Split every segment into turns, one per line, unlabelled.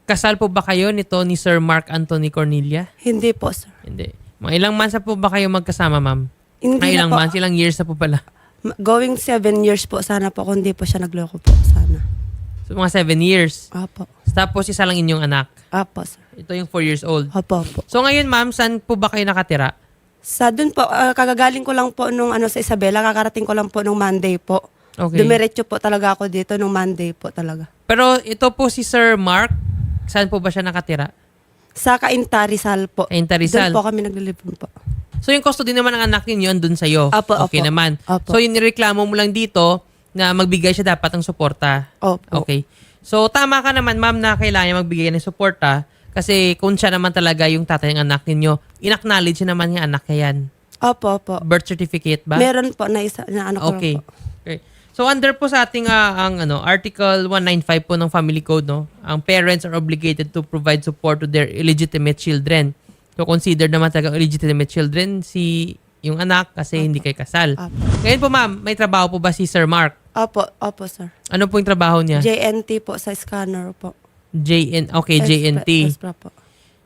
kasal po ba kayo nito ni Sir Mark Anthony Cornelia?
Hindi po, sir.
Hindi. Mga ilang months na po ba kayo magkasama, ma'am?
Hindi
Mga ilang
na po.
months, ilang years na po pala?
Going 7 years po sana po kung hindi po siya nagloko po sana.
So, mga 7 years.
Apo.
Tapos, isa lang inyong anak.
Apo, sir.
Ito yung 4 years old.
Apo, po.
So, ngayon, ma'am, saan po ba kayo nakatira?
Sa dun po, kagagaling ko lang po nung sa Isabela, kakarating ko lang po nung Monday po.
Okay.
Dumiretso po talaga ako dito nung Monday po talaga.
Pero ito po si Sir Mark, saan po ba siya nakatira?
Sa Cainta, Rizal po.
Cainta, Rizal.
Doon po kami naglilibon po.
So yung custody naman ng anak ninyo andun sa'yo.
Apo,
okay
apo.
naman.
Apo.
So yung nireklamo mo lang dito na magbigay siya dapat ng suporta.
Opo.
Okay. So tama ka naman, ma'am, na kailangan magbigay ng suporta kasi kung siya naman talaga yung tatay ng anak ninyo, in-acknowledge naman yung anak niya yan.
Opo, opo.
Birth certificate ba?
Meron po na isa na ano ko
Okay.
po.
Okay. So under po sa ating Article 195 po ng Family Code, no, ang parents are obligated to provide support to their illegitimate children. So consider naman talaga illegitimate children si yung anak kasi hindi kayo kasal.
Opo.
Ngayon po, ma'am, may trabaho po ba si Sir Mark?
Opo, opo, sir.
Ano po yung trabaho niya?
JNT po sa scanner po.
Okay, JNT.
Extra po.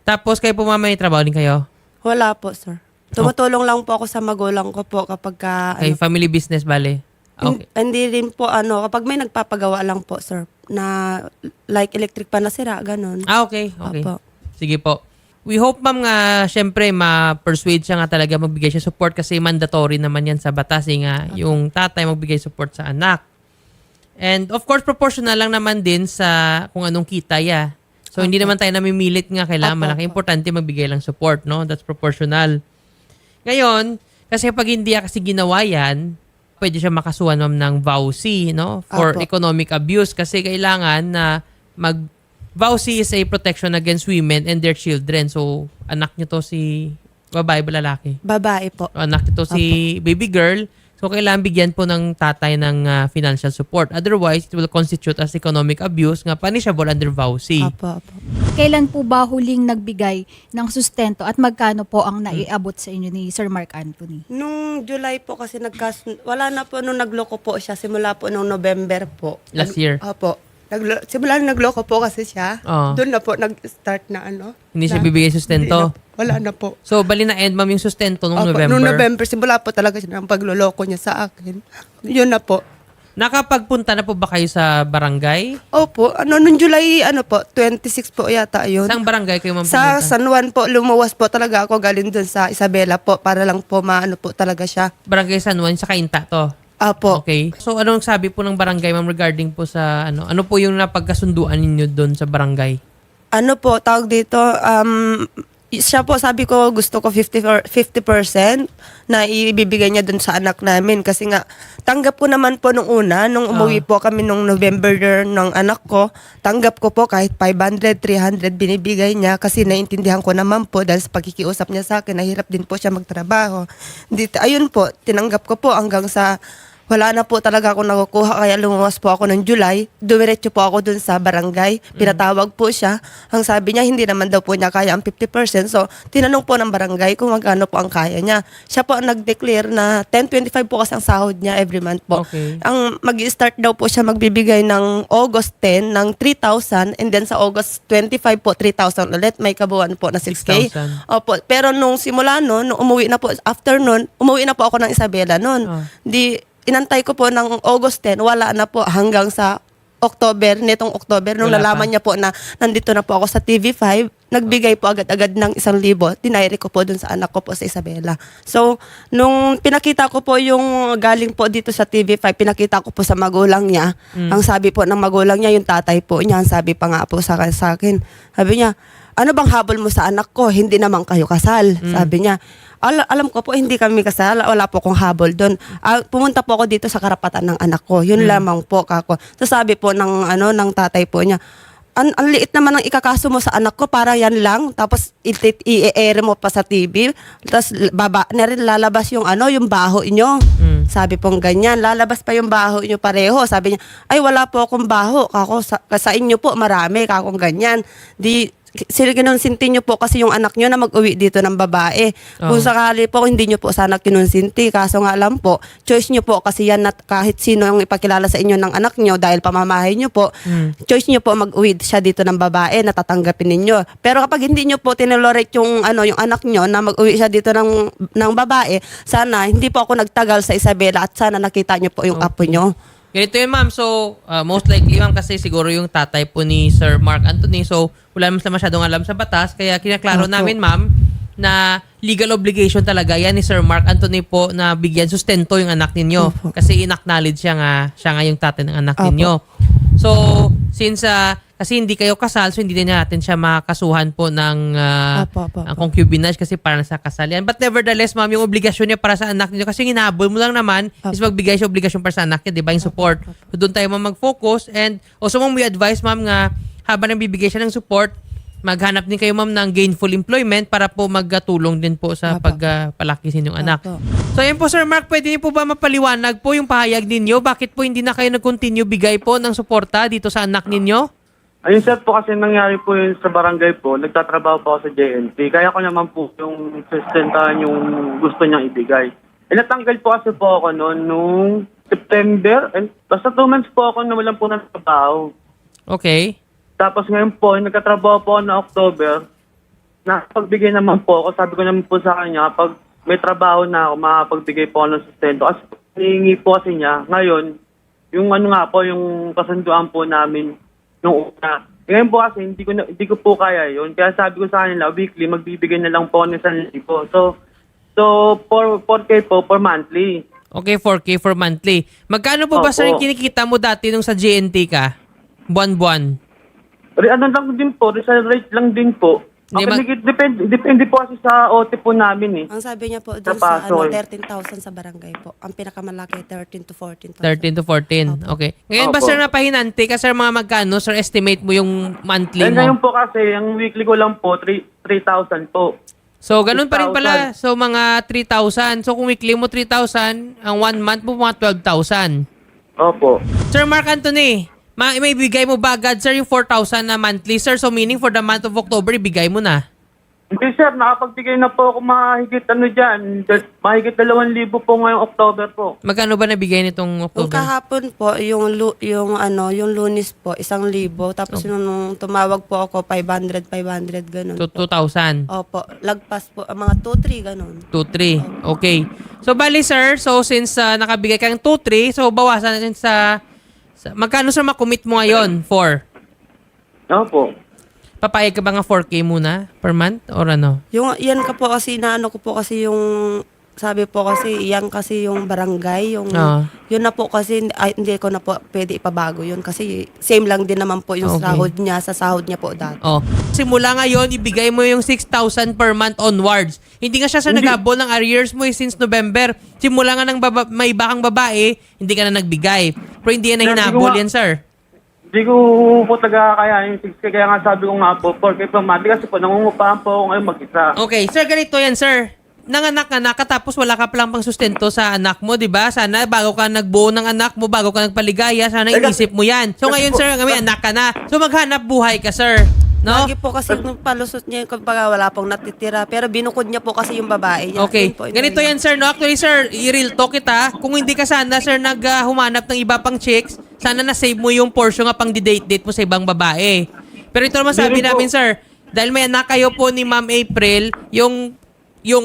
Tapos kayo po, ma'am, may trabaho din kayo?
Wala po, sir. Tumutulong lang po ako sa magulang ko po kapag
Okay, family business, bale. Okay.
Hindi rin po kapag may nagpapagawa lang po, sir, na like electric pa nasira, ganun.
Okay. Okay.
Opo.
Sige po. We hope, ma'am, nga, syempre, ma-persuade siya nga talaga magbigay siya support kasi mandatory naman yan sa batas, nga yung tatay magbigay support sa anak. And, of course, proportional lang naman din sa kung anong kita ya. So, hindi naman tayo namimilit nga kailangan
Opo,
malaki. Importante magbigay lang support, no? That's proportional. Ngayon, kasi pag hindi kasi ginawa yan, pwede siya makasuhan, ma'am, ng VAUSI, no? For
Opo.
economic abuse kasi kailangan na VAUSI is a protection against women and their children. So, anak niyo to si babae ba lalaki?
Babae po.
Anak niyo to si baby girl. So, kailangan bigyan po ng tatay ng financial support. Otherwise, it will constitute as economic abuse nga punishable under VAUSI.
Opo, opo.
Kailan po ba huling nagbigay ng sustento at magkano po ang naiabot sa inyo ni Sir Mark Anthony?
Nung July po kasi wala na po nung nagloko po siya simula po nung November po.
Last year?
Opo. Simula nung nagloko po kasi siya.
Oo.
Doon na po nag-start na
Hindi siya
na-
bibigay
hindi
sustento.
na- Wala na po.
So, bali na end, ma'am, yung sustento nung
Opo,
November.
nung November, simula po talaga siya ng pagloloko niya sa akin. Yun na po.
Nakapagpunta na po ba kayo sa barangay?
Opo, nung July, 26 po yata yun.
Saan barangay kayo, ma'am,
Sa
pumunta?
San Juan po, lumuwas po talaga ako galing dun sa Isabela po para lang po maano po talaga siya.
Barangay San Juan, sa Cainta to.
Opo.
Okay. So, anong sabi po ng barangay, ma'am, regarding po sa, ano po yung napagkasunduan ninyo doon sa barangay?
Ano po, tawag dito, siya po, sabi ko, gusto ko 50% na ibibigay niya dun sa anak namin. Kasi nga, tanggap ko naman po nung una, nung umuwi po kami nung November ng anak ko, tanggap ko po kahit 500, 300 binibigay niya kasi naiintindihan ko naman po dahil sa pagkikiusap niya sa akin, nahirap din po siya magtrabaho. Ayun po, tinanggap ko po hanggang sa wala na po talaga ako nakukuha kaya lumuwas po ako ng July. Dumiretso po ako dun sa barangay. Pinatawag po siya. Ang sabi niya, hindi naman daw po niya kaya ang 50%. So, tinanong po ng barangay kung magkano po ang kaya niya. Siya po ang nag-declare na 10.25 po kasi ang sahod niya every month po.
Okay.
Ang mag-start daw po siya magbibigay ng August 10 ng 3,000 and then sa August 25 po 3,000 ulit. May kabuuan po na 6K.
6,000.
Opo. Pero nung simula nun, nung umuwi na po, after nun, umuwi na po ako ng Isabela nun. Inantay ko po ng August 10, wala na po hanggang sa October, nitong October, nung
Wala
nalaman
pa.
niya po na nandito na po ako sa TV5, nagbigay po agad-agad ng 1,000, dinayari ko po dun sa anak ko po sa Isabela. So, nung pinakita ko po yung galing po dito sa TV5, pinakita ko po sa magulang niya, ang sabi po ng magulang niya, yung tatay po niya, ang sabi pa nga po sa akin, sabi niya, ano bang habol mo sa anak ko? Hindi naman kayo kasal. Sabi niya, alam ko po, hindi kami kasal. Wala po akong habol doon. Pumunta po ako dito sa karapatan ng anak ko. Yun lamang po kako. So sabi po ng tatay po niya, ang liit naman ng ikakaso mo sa anak ko, para yan lang. Tapos i-air mo pa sa TV. Tapos lalabas yung yung baho inyo. Sabi pong ganyan, lalabas pa yung baho inyo pareho. Sabi niya, ay wala po akong baho. Kako, sa inyo po marami, kakong ganyan. kinonsinti nyo po kasi yung anak nyo na mag-uwi dito ng babae. Kung sakali po, hindi nyo po sana kinonsinti. Kaso nga lang po, choice nyo po kasi yan na kahit sino yung ipakilala sa inyo ng anak nyo dahil pamamahay nyo po, choice nyo po mag-uwi siya dito ng babae na tatanggapin ninyo. Pero kapag hindi nyo po tinolerate yung anak nyo na mag-uwi siya dito ng babae, sana hindi po ako nagtagal sa Isabela at sana nakita nyo po yung apo nyo.
Ganito yun, ma'am. So, most likely, ma'am, kasi siguro yung tatay po ni Sir Mark Anthony. So, wala naman sila masyadong alam sa batas. Kaya kinaklaro
Opo.
namin, ma'am, na legal obligation talaga yan ni Sir Mark Anthony po na bigyan sustento yung anak ninyo.
Opo.
Kasi in-acknowledge siya nga yung tatay ng anak
Opo.
ninyo. So, since kasi hindi kayo kasal, so hindi din natin siya makasuhan po ng
Opo.
ang concubinage kasi para sa kasal yan. But nevertheless, ma'am, yung obligasyon niya para sa anak niyo, kasi yung hinahabol mo lang naman is magbigay siya obligasyon para sa anak niya, di ba? Yung support. So doon tayo mag-focus. And also, ma'am, we advise, ma'am, nga habang nagbibigay siya ng support, maghanap din kayo, ma'am, ng gainful employment para po magtulong din po sa pagpalakisin yung anak.
Opo.
So, ayun po, Sir Mark, pwede niyo po ba mapaliwanag po yung pahayag ninyo? Bakit po hindi na kayo nag-continue bigay po ng suporta dito sa anak ninyo?
Ayun sir po kasi nangyari po yun sa barangay po, nagtatrabaho po ako sa JNT. Kaya ko naman po yung sustentahan yung gusto niyang ibigay. Natanggal po kasi po ako noon nung September. Basta 2 months po ako na walang po ng trabaho.
Okay.
Tapos ngayon po, nagkatrabaho po ako na October. Nakapagbigay naman po ako. Sabi ko naman po sa kanya, pag may trabaho na ako, makapagbigay po ako ng sustento. Kasi hihingi po kasi niya. Ngayon, yung yung kasunduan po namin nung una. Ngayon po kasi hindi ko po kaya yun. Kaya sabi ko sa kanila, weekly, magbibigay na lang po ng 1,000. So 4K po per monthly.
Okay, 4K for monthly. Magkano po ba,
Opo.
sir, yung kinikita mo dati nung sa GNT ka? Buwan-buwan.
Ano lang din po, resale rate lang din po.
Di ba-
Depende po kasi sa OT po namin eh.
Ang sabi niya po doon
Sa
sa
paso, eh.
13,000 sa barangay po. Ang pinakamalaki 13 to 14,000.
13 to 14. Okay. Ngayon ba,
Opo.
sir, napahinante ka, sir, mga magkano? Sir, estimate mo yung monthly
Eh ngayon
mo.
po kasi, ang weekly ko lang po, 3,000 po.
So, ganun pa rin
6,000.
pala. So, mga 3,000. So, kung weekly mo 3,000, ang 1 month mo mga 12,000.
Opo.
Sir Mark Anthony, may bigay mo ba agad, sir, yung 4,000 na monthly, sir? So, meaning for the month of October, ibigay mo na.
Hindi sir, nakapagbigay na po ako mahigit dyan. Mahigit 2,000 po ngayong October po.
Magkano ba nabigay nitong
Kung
October?
kahapon po, yung Lunes po, 1,000. Tapos nung tumawag po ako, 500, ganun
To
po.
2,000.
Opo, lagpas po, mga 2-3, ganun.
2-3. Okay. So, bali, sir, so since nakabigay kang 2-3, so bawasan natin sa magkano, sir, makumit mo ngayon? 4.
Opo.
Papayag ka ba nga 4K muna per month? Or ano?
Yan ka po kasi, naano ko po kasi yung, sabi po kasi, yan kasi yung barangay, yun na po kasi, hindi ko na po pwede ipabago yun kasi same lang din naman po yung
Okay.
sahod niya sa sahod niya po dati.
Oh. Simula ngayon, ibigay mo yung 6,000 per month onwards. Hindi nga siya sa naghabol ng arrears mo since November. Simula nga ng may iba kang babae, hindi ka na nagbigay. Pero hindi yan na
Sir,
hinabol
hindi ko
yan, sir.
Hindi ko po taga kaya yung 6K, kaya nga sabi ko nga po, 4K per month. Kasi po, nangungupahan po ako ngayon mag-isa.
Okay, sir, ganito yan, sir. Nanganak ka na, katapos wala ka palang pang sustento sa anak mo, di ba? Sana bago ka nagbuo ng anak mo, bago ka nagpaligaya, sana inisip mo yan. So ngayon, sir, may anak ka na. So maghanap buhay ka, sir. No?
Lagi po kasi nung palusot niya, kumbaga wala pong natitira. Pero binukod niya po kasi yung babae niya.
Okay.
Yun po,
Ganito yan, sir. No? Actually, sir, i-real talk kita. Kung hindi ka sana, sir, humanap ng iba pang chicks, sana na-save mo yung portion nga pang date mo sa ibang babae. Pero ito naman sabi
Hindi rin po.
namin, sir, dahil may anak kayo po ni Ma'am April, yung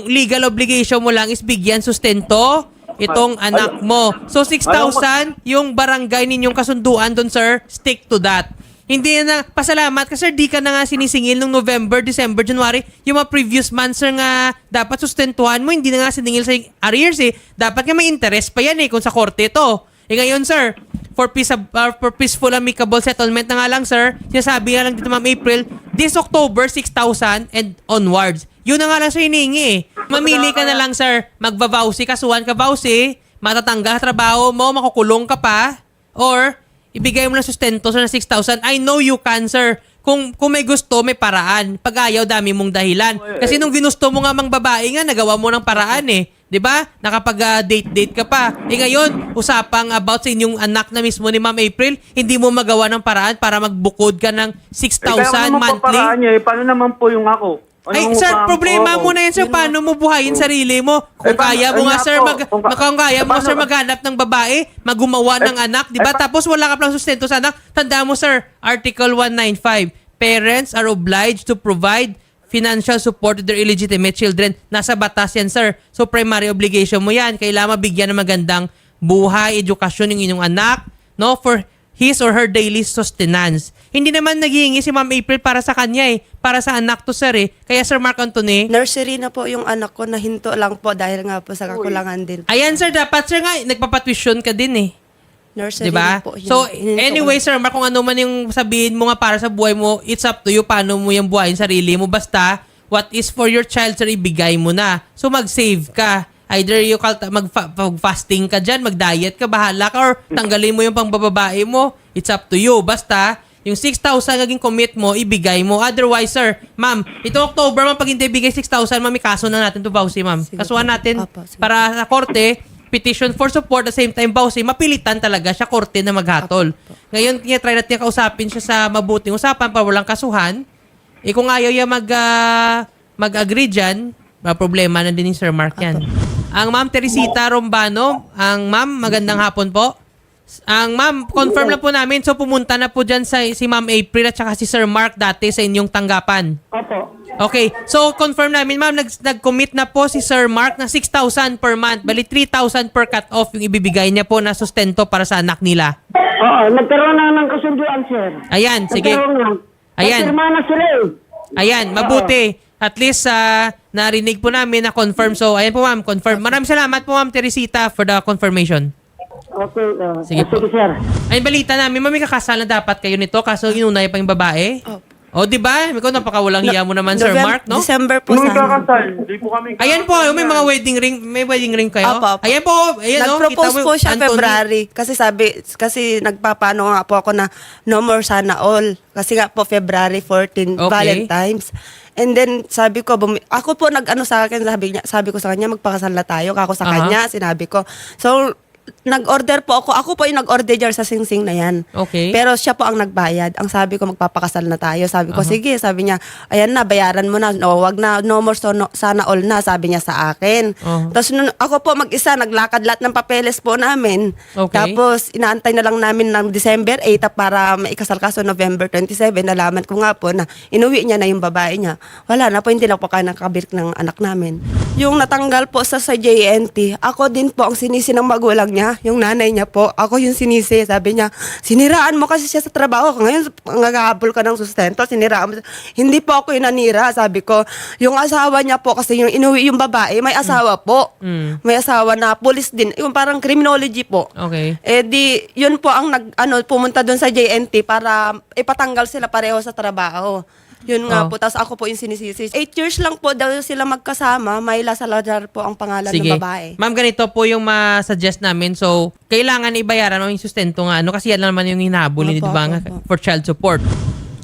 legal obligation mo lang is bigyan sustento itong anak mo. So, 6,000 yung barangay ninyong kasunduan doon, sir. Stick to that. Hindi na, pasalamat kasi sir, di ka na nga sinisingil nung November, December, January. Yung mga previous months, sir, nga dapat sustentuhan mo, hindi na nga siningil sa arrears eh. Dapat nga may interest pa yan eh kung sa korte to. Eh ngayon, sir, for peaceful amicable settlement na nga lang, sir, sinasabi nga lang dito, Ma'am April, this October, 6,000 and onwards. Yun na nga lang sir hiningi eh. Mamili ka na lang, sir. Magba-vowsy, kasuhan ka vowsy, matatanggal sa trabaho mo, makukulong ka pa, or ibigay mo na sustento sir na 6,000. I know you can, sir. kung may gusto, may paraan. Pag ayaw, dami mong dahilan. Kasi nung ginusto mo nga mang babae nga, nagawa mo ng paraan eh. 'Di ba? Nakapag-date ka pa. Ngayon, usapang about sa inyong anak na mismo ni Ma'am April, hindi mo magawa ng paraan para magbukod ka ng 6,000
kaya ko naman
monthly.
paparaan niya Paano naman po yung ako?
Ay, sir, problema mo na yan, sir. Paano mo buhayin sarili mo? Kung kaya mo nga, sir, maghanap ng babae, magumawa ng anak, di ba? Tapos wala ka plang sustento sa anak. Tandaan mo, sir, Article 195, parents are obliged to provide financial support to their illegitimate children. Nasa batas yan, sir. So, primary obligation mo yan. Kailangan mabigyan ng magandang buhay, edukasyon yung inyong anak, no? For his or her daily sustenance. Hindi naman naghihingi si Ma'am April para sa kanya eh. Para sa anak to, sir eh. Kaya Sir Mark Anthony,
Nursery na po yung anak ko na hinto lang po dahil nga po sa kakulangan din.
ayan sir, dapat sir nga, nagpapatuition ka din eh.
Nursery
Diba?
na po.
So,
Hinto
anyway,
lang.
Sir Mark, kung ano man yung sabihin mo nga para sa buhay mo, it's up to you paano mo yung buhayin sarili mo. Basta, what is for your child, sir, ibigay mo na. So, mag-save ka. Either mag-fasting ka dyan, mag-diet ka, bahala ka, or tanggalin mo yung pangbababae mo. It's up to you. Basta, yung 6,000 naging commit mo, ibigay mo. Otherwise, sir, ma'am, itong October, ma'am, pag hindi ibigay 6,000, ma'am, ikaso na natin to Bausi, ma'am.
Sige
Kasuhan
po.
natin
Apo, sige.
para sa korte, petition for support at the same time, Bausi, mapilitan talaga siya korte na maghatol. Ngayon, try natin kausapin siya sa mabuting usapan para walang kasuhan. Kung ayaw niya mag-agree dyan, problema na din ni Sir Mark yan. Ang Ma'am Teresita Rombano, ang Ma'am, magandang hapon po. Ang Ma'am, confirm na po namin, so pumunta na po dyan si Ma'am April at saka si Sir Mark dati sa inyong tanggapan.
Opo.
Okay, so confirm namin, Ma'am, nag-commit na po si Sir Mark na 6,000 per month. Bali, 3,000 per cut-off yung ibibigay niya po na sustento para sa anak nila.
Oo, nagkaroon na ng kasunduan, sir.
Ayan, sige.
Nagkaroon na.
Ayan.
Nagpirma na sila eh.
Ayan, mabuti. At least narinig po namin na confirm. So, ayan po ma'am, confirm. Maraming salamat po ma'am Teresita for the confirmation.
Okay.
Sige po.
Sige, sir.
Ayun, balita namin, ma'am, may kakasal na dapat kayo nito kaso inunay pa yung babae.
Opo.
O, di ba? Ikaw napakawalang hiya mo naman, Sir Mark, no?
December po
Nung
sana.
kakasal, hindi po kami...
Ayan po, may mga wedding ring. May wedding ring kayo?
Opo, opo.
Ayan po, ayan no?
Nag-propose
Kita mo,
po siya
Anthony.
February. Kasi nagpapano nga po ako na no more sana all. Kasi nga po February 14,
Okay.
Valentine's. And then sabi ko, ako po nag-ano sa akin, sabi ko sa kanya, magpakasal na tayo. Kako sa
Aha.
kanya, sinabi ko. So, nag-order po ako. Ako po yung nag-order dyan sa Sing Sing na yan.
Okay.
Pero siya po ang nagbayad. Ang sabi ko, magpapakasal na tayo. Sabi ko, sige. Sabi niya, ayan na, bayaran mo na. No, wag na, no more sana all na. Sabi niya sa akin. Tapos ako po mag-isa, naglakad lahat ng papeles po namin.
Okay.
Tapos inaantay na lang namin ng December 8 para maikasal kaso November 27. Nalaman ko nga po na inuwi niya na yung babae niya. Wala na po, hindi na po kaya nakabirk ng anak namin. Yung natanggal po sa JNT, ako din po ang sinisi ng magulang niya, yung nanay niya po. Ako yung sinisi. Sabi niya, siniraan mo kasi siya sa trabaho. Ngayon, naghahabol ka ng sustento, siniraan mo. Hindi po ako yung nanira, sabi ko. Yung asawa niya po, kasi yung inuwi yung babae, may asawa po. May asawa na police din. Yung parang criminology po.
Okay.
Di, yun po ang pumunta doon sa JNT para ipatanggal sila pareho sa trabaho. Yun nga
Oh.
po. Tapos ako po yung sinisisi. 8 years lang po daw sila magkasama. Mayla Salazar po ang pangalan
Sige.
ng babae.
Ma'am, ganito po yung ma-suggest namin. So, kailangan ibayaran mo yung sustento nga. Ano, kasi yan naman yung hinahabol,
Opo,
di ba? nga,
opo.
For child support.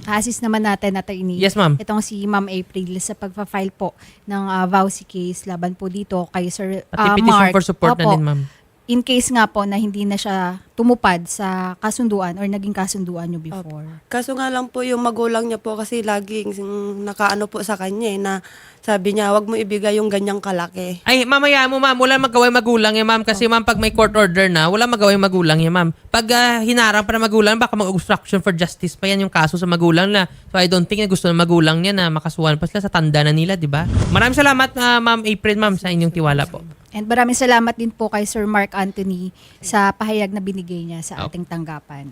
Assist naman natin, attorney.
Yes, ma'am.
Itong si Ma'am April sa pagpa-file po ng vowsy case laban po dito kay Sir
At petition
Mark.
for support na
Opo.
din, ma'am.
In case nga po na hindi na siya tumupad sa kasunduan or naging kasunduan nyo before.
Kaso nga lang po yung magulang niya po kasi laging nakaano po sa kanya na sabi niya, wag mo ibigay yung ganyang kalaki.
Ay, mamaya mo, ma'am. Wala magawin magulang yan, ma'am. Kasi, ma'am, pag may court order na, wala magawin magulang yan, ma'am. Pag hinarang pa na magulang, baka mag-obstruction for justice pa yan yung kaso sa magulang na. So, I don't think na gusto ng magulang niya na makasuhan pa sila sa tanda na nila, di ba? Maraming salamat, ma'am April, ma'am, sa inyong tiwala po.
And maraming salamat din po kay Sir Mark Anthony sa pahayag na binigay niya sa
Okay.
ating tanggapan.